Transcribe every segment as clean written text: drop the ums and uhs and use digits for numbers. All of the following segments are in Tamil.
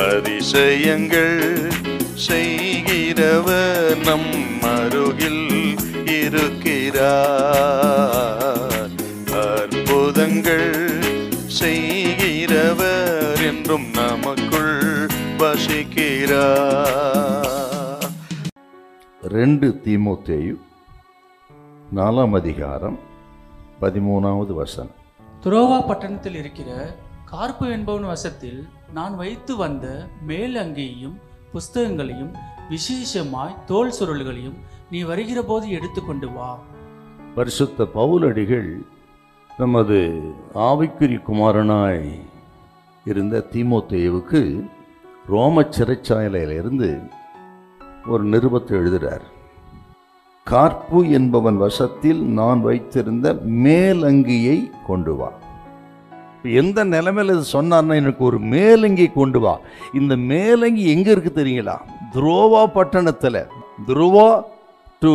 அதிசயங்கள் செய்கிறவர் நம் அருகில் இருக்கிறார். அற்புதங்கள் செய்கிறவர் என்றும் நமக்குள் வசிக்கிறார். 2 தீமோத்தேயு 4ஆம் அதிகாரம் 13வது வசனம். துரோவா பட்டணத்தில் இருக்கிற கார்ப்பு என்பவன் வசத்தில் நான் வைத்து வந்த மேல் அங்கியையும் புஸ்தகங்களையும் விசேஷமாய் தோல் சுருள்களையும் நீ வருகிற போது எடுத்துக்கொண்டு வா. பரிசுத்த பவுலடிகள் நமது ஆவிக்குரிய குமாரனாய் இருந்த தீமோத்தேயுவுக்கு ரோம சிறைச்சாலையிலிருந்து ஒரு நிருபத்தை எழுதுகிறார். கார்ப்பு என்பவன் வசத்தில் நான் வைத்திருந்த மேலங்கியை கொண்டு வா. எந்த நிலைமையில் இது சொன்னார்னா, எனக்கு ஒரு மேலங்கி கொண்டு வா. இந்த மேலங்கி எங்க இருக்கு தெரியுங்களா? துரோவா பட்டணத்தில், துருவா டு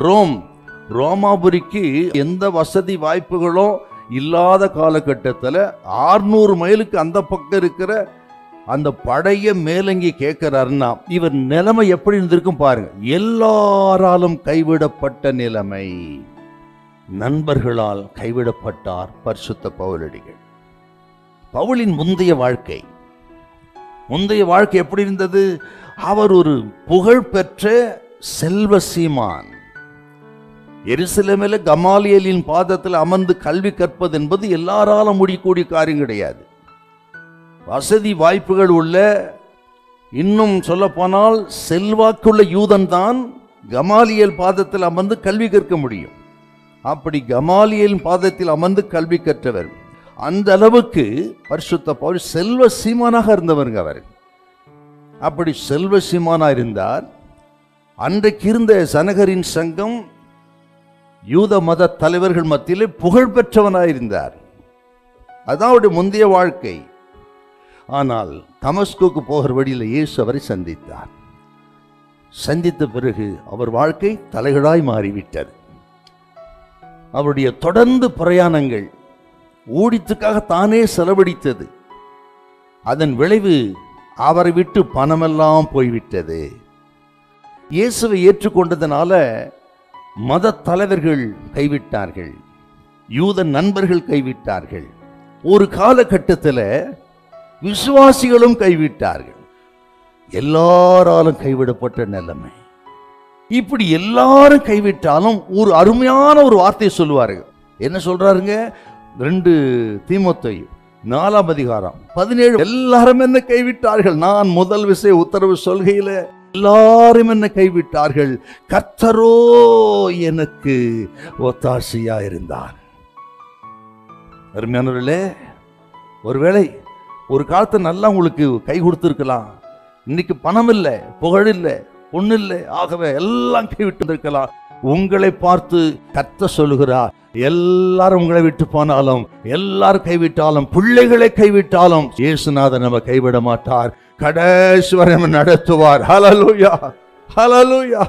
ரோம், ரோமாபுரிக்கு எந்த வசதி வாய்ப்புகளும் இல்லாத காலகட்டத்தில் 600 மைலுக்கு அந்த பக்கம் இருக்கிற அந்த படைய மேலங்கி கேட்கிறாருன்னா இவர் நிலைமை எப்படி இருந்திருக்கும் பாருங்க. எல்லாராலும் கைவிடப்பட்ட நிலைமை, நண்பர்களால் கைவிடப்பட்டார் பரிசுத்த பவுலடிகள். பவுலின் முந்தைய வாழ்க்கை எப்படி இருந்தது? அவர் ஒரு புகழ்பெற்ற செல்வ சீமான். எருசலேமில் கமாலியலின் பாதத்தில் அமர்ந்து கல்வி கற்பது என்பது எல்லாராலும் முடியக்கூடிய காரியம் கிடையாது. வசதி வாய்ப்புகள் உள்ள, இன்னும் சொல்ல போனால் செல்வாக்குள்ள யூதன் தான் கமாலியல் பாதத்தில் அமர்ந்து கல்வி கற்க முடியும். அப்படி கமாலியல் பாதத்தில் அமர்ந்து கல்வி கற்றவர். அந்த அளவுக்கு பரிசுத்த பவுல் செல்வ சீமானாக இருந்தவருங்க அவர். அப்படி செல்வ சீமானா இருந்தார். அன்றைக்கு இருந்த சனகரின் சங்கம் யூத மத தலைவர்கள் மத்தியிலே புகழ் பெற்றவனாயிருந்தார். அதான் அவருடைய முந்தைய வாழ்க்கை. ஆனால் தமஸ்குக்கு போகிற வழியில் இயேசு அவரை சந்தித்தார். சந்தித்த பிறகு அவர் வாழ்க்கை தலைகளாய் மாறிவிட்டது. அவருடைய தொடர்ந்து பிரயாணங்கள் ஊழியத்துக்காக தானே செலவழித்தது. அதன் விளைவு அவரை விட்டு பணமெல்லாம் போய்விட்டது. இயேசுவை ஏற்றுக்கொண்டதனால மத தலைவர்கள் கைவிட்டார்கள், யூத நண்பர்கள் கைவிட்டார்கள், ஒரு காலகட்டத்தில் விசுவாசிகளும் கைவிட்டார்கள். எல்லாராலும் கைவிடப்பட்ட நிலைமை. இப்படி எல்லாரும் கைவிட்டாலும் ஒரு அருமையான ஒரு வார்த்தை சொல்லுவார்கள். என்ன சொல்றாருங்க? 2 தீமோத்தேயு 4ஆம் அதிகாரம் 17. எல்லாரும் என்ன கைவிட்டார்கள், நான் முதல் விசை உத்தரவு சொல்கையில எல்லாரும் என்ன கைவிட்டார்கள், கர்த்தரோ எனக்கு ஒத்தாசையா இருந்தார். அருமையானவர்களே, ஒருவேளை ஒரு காலத்தை நல்லா உங்களுக்கு கை கொடுத்திருக்கலாம். இன்னைக்கு பணம் இல்லை, புகழ் இல்லை, பொண்ணு இல்லை, ஆகவே எல்லாம் கைவிட்டு இருக்கலாம். உங்களை பார்த்து கர்த்தர் சொல்லுகிறார், எல்லாரும் உங்களை விட்டு போனாலும், எல்லாரும் கைவிட்டாலும், பிள்ளைகளை கைவிட்டாலும் இயேசுநாதர் நம்ம கைவிட மாட்டார். கடைசி வரை நம்ம நடத்துவார். ஹல்லேலூயா, ஹல்லேலூயா.